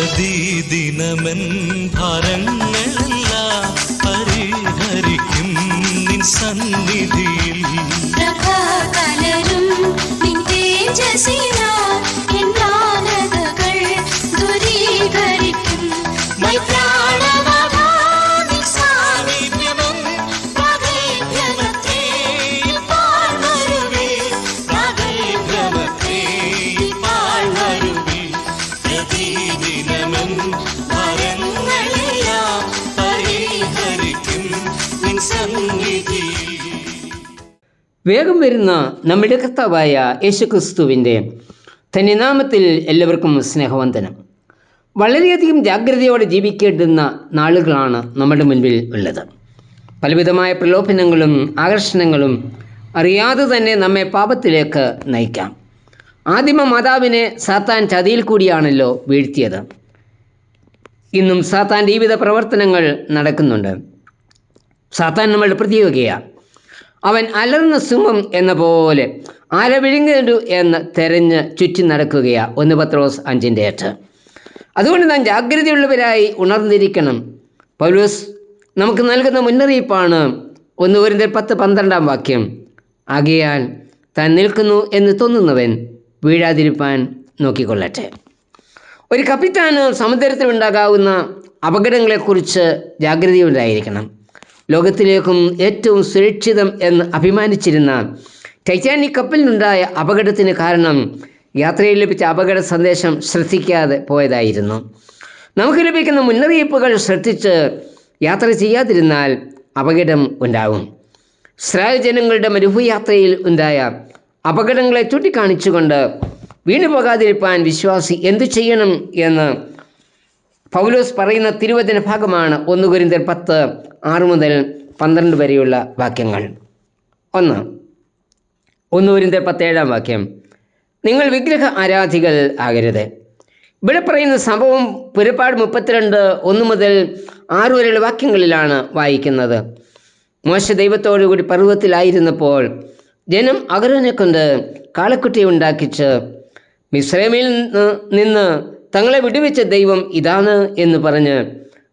പ്രതിദിനമെൻ ഭാരങ്ങളെല്ലാം പരിഹരിക്കും നിൻ സന്നിധിയിൽ. പ്രഭാകലരും നിൻ തേജസ്സിനാൽ എന്നാനതകൾ ദൂരീകരിക്കും. മൈത്രാണനാഥാ നിൻ സാന്നിധ്യമെൻ പ്രാഗൽഭ്യമത്രേ ഇപ്പോൾ വരുവേ. പ്രാഗൽഭ്യമത്രേ ഇപ്പോൾ വരുവേ. പ്രതിദിനമെൻ ഭാരങ്ങളെല്ലാം പരിഹരിക്കും നിൻ സന്നിധിയിൽ. വേഗം വരുന്ന നമ്മുടെ കർത്താവായ യേശുക്രിസ്തുവിൻ്റെ തന്നെ നാമത്തിൽ എല്ലാവർക്കും സ്നേഹവന്ദനം. വളരെയധികം ജാഗ്രതയോടെ ജീവിക്കേണ്ടുന്ന നാളുകളാണ് നമ്മുടെ മുൻപിൽ ഉള്ളത്. പലവിധമായ പ്രലോഭനങ്ങളും ആകർഷണങ്ങളും അറിയാതെ തന്നെ നമ്മെ പാപത്തിലേക്ക് നയിക്കാം. ആദിമ മാതാവിനെ സാത്താൻ ചതിയിൽ കൂടിയാണല്ലോ വീഴ്ത്തിയത്. ഇന്നും സാത്താൻ്റെ ജീവിത പ്രവർത്തനങ്ങൾ നടക്കുന്നുണ്ട്. സാത്താൻ നമ്മളുടെ പ്രതിയോഗിയാണ്. അവൻ അലർന്ന സിംഹം എന്ന പോലെ ആര വിഴുങ്ങരു എന്ന് തെരഞ്ഞ് ചുറ്റി നടക്കുകയാണ്. 1 പത്രോസ് 5:8. അതുകൊണ്ട് നാം ജാഗ്രതയുള്ളവരായി ഉണർന്നിരിക്കണം. പൗലോസ് നമുക്ക് നൽകുന്ന മുന്നറിയിപ്പാണ് 1 കൊരിന്ത്യർ 10:12. ആകയാൽ താൻ നിൽക്കുന്നു എന്ന് തോന്നുന്നവൻ വീഴാതിരിപ്പാൻ നോക്കിക്കൊള്ളട്ടെ. ഒരു കപ്പിത്താന് സമുദ്രത്തിലുണ്ടാകാവുന്ന അപകടങ്ങളെക്കുറിച്ച് ജാഗ്രതയുണ്ടായിരിക്കണം. ലോകത്തിലേക്കും ഏറ്റവും സുരക്ഷിതം എന്ന് അഭിമാനിച്ചിരുന്ന ടൈറ്റാനിക് കപ്പലിനുണ്ടായ അപകടത്തിന് കാരണം യാത്രയിൽ ലഭിച്ച അപകട സന്ദേശം ശ്രദ്ധിക്കാതെ പോയതായിരുന്നു. നമുക്ക് ലഭിക്കുന്ന മുന്നറിയിപ്പുകൾ ശ്രദ്ധിച്ച് യാത്ര ചെയ്യാതിരുന്നാൽ അപകടം ഉണ്ടാകും. ഇസ്രായേൽ ജനങ്ങളുടെ മരുഭൂയാത്രയിൽ ഉണ്ടായ അപകടങ്ങളെ ചൂണ്ടിക്കാണിച്ചുകൊണ്ട് വീണുപോകാതിരിക്കാൻ വിശ്വാസി എന്തു ചെയ്യണം എന്ന് പൗലോസ് പറയുന്ന തിരുവചന ഭാഗമാണ് 1 കൊരിന്ത്യർ 10:6-12 വരെയുള്ള വാക്യങ്ങൾ. 1 കൊരിന്ത്യർ 10:7. നിങ്ങൾ വിഗ്രഹ ആരാധികൾ ആകരുത്. ഇവിടെ പറയുന്ന സംഭവം പുറപ്പാട് 32:1-6 വരെയുള്ള വാക്യങ്ങളിലാണ് വായിക്കുന്നത്. മോശ ദൈവത്തോടുകൂടി പർവ്വതത്തിലായിരുന്നപ്പോൾ ജനം അഹരോനെ കൊണ്ട് കാളക്കുട്ടിയെ ഉണ്ടാക്കിച്ച് മിസ്രൈമിൽ നിന്ന് തങ്ങളെ വിടുവിച്ച ദൈവം ഇതാണ് എന്ന് പറഞ്ഞ്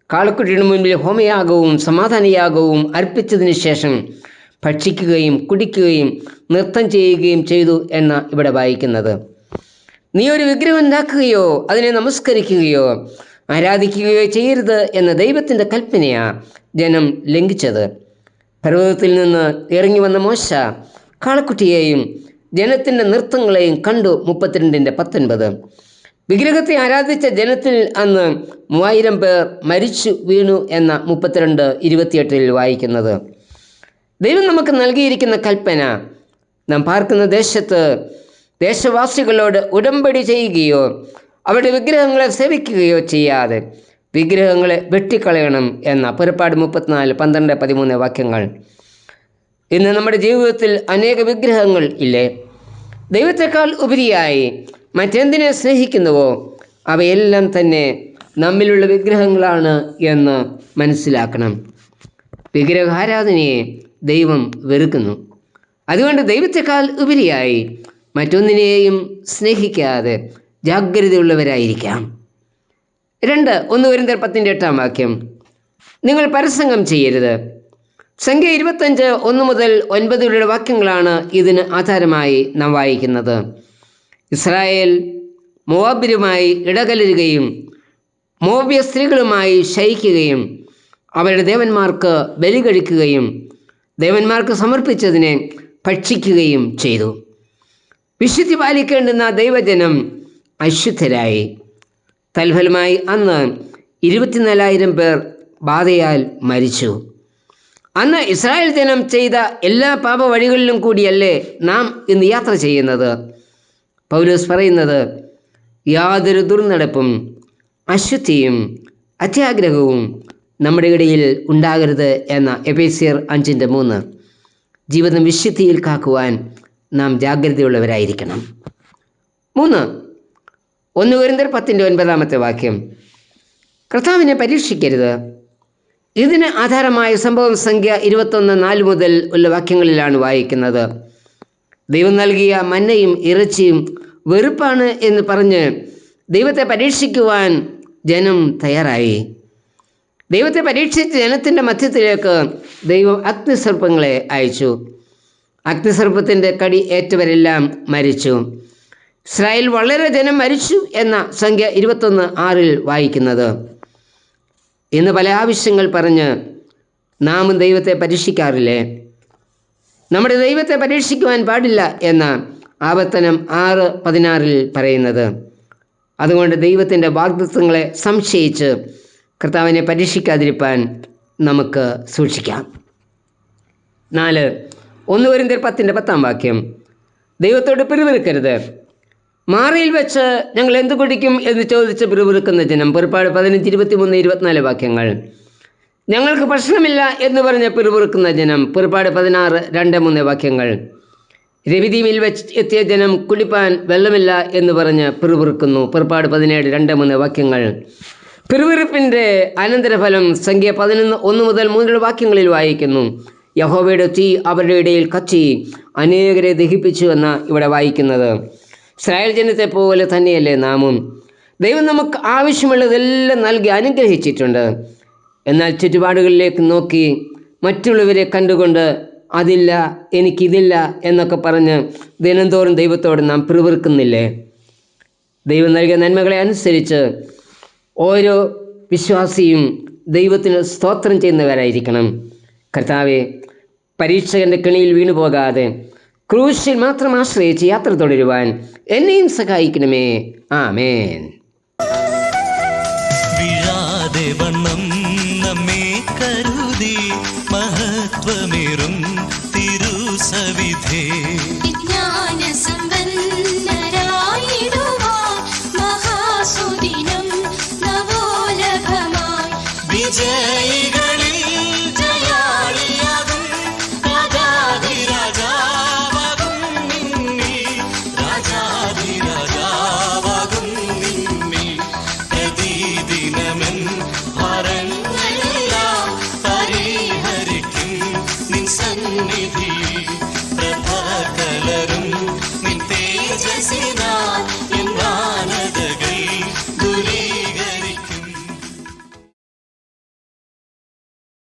കാളക്കുട്ടിയുടെ മുൻപിൽ ഹോമയാഗവും സമാധാനയാഗവും അർപ്പിച്ചതിന് ശേഷം ഭക്ഷിക്കുകയും കുടിക്കുകയും നൃത്തം ചെയ്യുകയും ചെയ്തു എന്ന ഇവിടെ വായിക്കുന്നത്. നീ ഒരു വിഗ്രഹം ഉണ്ടാക്കുകയോ അതിനെ നമസ്കരിക്കുകയോ ആരാധിക്കുകയോ ചെയ്യരുത് എന്ന ദൈവത്തിൻ്റെ കൽപ്പനയാണ് ജനം ലംഘിച്ചത്. പർവ്വതത്തിൽ നിന്ന് ഇറങ്ങി വന്ന മോശ കാളക്കുട്ടിയെയും ജനത്തിൻ്റെ നൃത്തങ്ങളെയും കണ്ടു. 32:19. വിഗ്രഹത്തെ ആരാധിച്ച ജനത്തിൽ അന്ന് 3000 പേർ മരിച്ചു വീണു എന്ന 32:28 വായിക്കുന്നത്. ദൈവം നമുക്ക് നൽകിയിരിക്കുന്ന കൽപ്പന നാം പാർക്കുന്ന ദേശത്ത് ദേശവാസികളോട് ഉടമ്പടി ചെയ്യുകയോ അവരുടെ വിഗ്രഹങ്ങളെ സേവിക്കുകയോ ചെയ്യാതെ വിഗ്രഹങ്ങളെ വെട്ടിക്കളയണം എന്ന പുറപ്പാട് 34:12-13 വാക്യങ്ങൾ. ഇന്ന് നമ്മുടെ ജീവിതത്തിൽ അനേക വിഗ്രഹങ്ങൾ ഇല്ലേ? ദൈവത്തെക്കാൾ ഉപരിയായി മറ്റെന്തിനെ സ്നേഹിക്കുന്നുവോ അവയെല്ലാം തന്നെ നമ്മിലുള്ള വിഗ്രഹങ്ങളാണ് എന്ന് മനസ്സിലാക്കണം. വിഗ്രഹാരാധനയെ ദൈവം വെറുക്കുന്നു. അതുകൊണ്ട് ദൈവത്തെക്കാൾ ഉപരിയായി മറ്റൊന്നിനെയും സ്നേഹിക്കാതെ ജാഗ്രതയുള്ളവരായിരിക്കാം. 2 കൊരിന്ത്യർ 10:8. നിങ്ങൾ പരസംഗം ചെയ്യരുത്. സംഖ്യ 25:1-9 വരെയുള്ള വാക്യങ്ങളാണ് ഇതിന് ആധാരമായി നാം വായിക്കുന്നത്. ഇസ്രായേൽ മോവാബ്യരുമായി ഇടകലരുകയും മോവാബ്യ സ്ത്രീകളുമായി ശയിക്കുകയും അവരുടെ ദേവന്മാർക്ക് ബലി കഴിക്കുകയും ദേവന്മാർക്ക് സമർപ്പിച്ചതിനെ ഭക്ഷിക്കുകയും ചെയ്തു. വിശുദ്ധി പാലിക്കേണ്ടുന്ന ദൈവജനം അശുദ്ധരായി. തൽഫലമായി അന്ന് 24,000 പേർ ബാധയാൽ മരിച്ചു. അന്ന് ഇസ്രായേൽ ജനം ചെയ്ത എല്ലാ പാപ വഴികളിലും കൂടിയല്ലേ നാം ഇന്ന് യാത്ര ചെയ്യുന്നത്? പൗലോസ് പറയുന്നത് യാതൊരു ദുർനടപ്പും അശുദ്ധിയും അത്യാഗ്രഹവും നമ്മുടെ ഇടയിൽ ഉണ്ടാകരുത് എന്ന എഫേസ്യർ 5:3. ജീവിതം വിശുദ്ധിയിൽ കാക്കുവാൻ നാം ജാഗ്രതയുള്ളവരായിരിക്കണം. 3 കൊരിന്ത്യർ 10:9 കർത്താവിനെ പരീക്ഷിക്കരുത്. ഇതിന് ആധാരമായ സംഭവം സംഖ്യ 21:4 മുതൽ ഉള്ള വാക്യങ്ങളിലാണ് വായിക്കുന്നത്. ദൈവം നൽകിയ മന്നയും ഇറച്ചിയും വെറുപ്പാണ് എന്ന് പറഞ്ഞ് ദൈവത്തെ പരീക്ഷിക്കുവാൻ ജനം തയ്യാറായി. ദൈവത്തെ പരീക്ഷിച്ച് ജനത്തിൻ്റെ മധ്യത്തിലേക്ക് ദൈവം അഗ്നിസർപ്പങ്ങളെ അയച്ചു. അഗ്നിസർപ്പത്തിൻ്റെ കടി ഏറ്റവരെല്ലാം മരിച്ചു. ഇസ്രായേൽ വളരെ ജനം മരിച്ചു എന്ന സംഖ്യ 21:6 വായിക്കുന്നത്. ഇന്ന് പല ആവശ്യങ്ങൾ പറഞ്ഞ് നാം ദൈവത്തെ പരീക്ഷിക്കാറില്ലേ? നമ്മുടെ ദൈവത്തെ പരീക്ഷിക്കുവാൻ പാടില്ല എന്ന ആവർത്തനം 6:16 പറയുന്നത്. അതുകൊണ്ട് ദൈവത്തിൻ്റെ വാഗ്ദത്തങ്ങളെ സംശയിച്ച് കർത്താവിനെ പരീക്ഷിക്കാതിരിക്കാൻ നമുക്ക് സൂക്ഷിക്കാം. 4 1 കൊരിന്ത്യർ 10:10 ദൈവത്തോട് പിറുപിറുക്കരുത്. മാറിയിൽ വെച്ച് ഞങ്ങൾ എന്തു കുടിക്കും എന്ന് ചോദിച്ച് പിറുപിറുക്കുന്ന ജനം. പുറപ്പാട് 15, 23, 24 വാക്യങ്ങൾ. ഞങ്ങൾക്ക് ഭക്ഷണമില്ല എന്ന് പറഞ്ഞ് പിറുപിറുക്കുന്ന ജനം. പുറപ്പാട് 16, 2, 3 വാക്യങ്ങൾ. രവിദീമിൽ വെച്ച് എത്തിയ ജനം കുടിപ്പാൻ വെള്ളമില്ല എന്ന് പറഞ്ഞ് പിറുപിറുക്കുന്നു. പുറപ്പാട് 17, 2, 3 വാക്യങ്ങൾ. പിറുപിറുപ്പിൻ്റെ അനന്തരഫലം സംഖ്യ 11, 1 മുതൽ 3 വാക്യങ്ങളിൽ വായിക്കുന്നു. യഹോവയുടെ തീ അവരുടെ ഇടയിൽ കത്തി അനേകരെ ദഹിപ്പിച്ചു എന്ന് ഇവിടെ വായിക്കുന്നത്. ഇസ്രായേൽ ജനത്തെ പോലെ തന്നെയല്ലേ നാമും? ദൈവം നമുക്ക് ആവശ്യമുള്ളതെല്ലാം നൽകി അനുഗ്രഹിച്ചിട്ടുണ്ട്. എന്നാൽ ചുറ്റുപാടുകളിലേക്ക് നോക്കി മറ്റുള്ളവരെ കണ്ടുകൊണ്ട് അതില്ല, എനിക്കിതില്ല എന്നൊക്കെ പറഞ്ഞ് ദിനംതോറും ദൈവത്തോട് നാം പിറുപിറുക്കുന്നില്ലേ? ദൈവം നൽകിയ നന്മകളെ അനുസരിച്ച് ഓരോ വിശ്വാസിയും ദൈവത്തിന് സ്തോത്രം ചെയ്യുന്നവരായിരിക്കണം. കർത്താവെ, പരീക്ഷകൻ്റെ കെണിയിൽ വീണു പോകാതെ ക്രൂശിൽ മാത്രം ആശ്രയിച്ച് യാത്ര തുടരുവാൻ എന്നെയും സഹായിക്കണമേ. ആമേൻ. വീഴാതെ വണ്ണം നമ്മെ കരുതി മഹത്വമേറും തിരുസവിധേ. വിജ്ഞാന സമ്പന്നരായിടുവാൻ മഹാസുദിനം നവോലഭമായി വിജയികളിൽ ജയാളിയാകും രാജാധിരാജാവാകും നിന്നിൽ, രാജാധിരാജാവാകും നിന്നിൽ. പ്രതിദിനമെൻ ഭാരങ്ങളെല്ലാം പരിഹരിക്കും നിൻ സന്നിധി.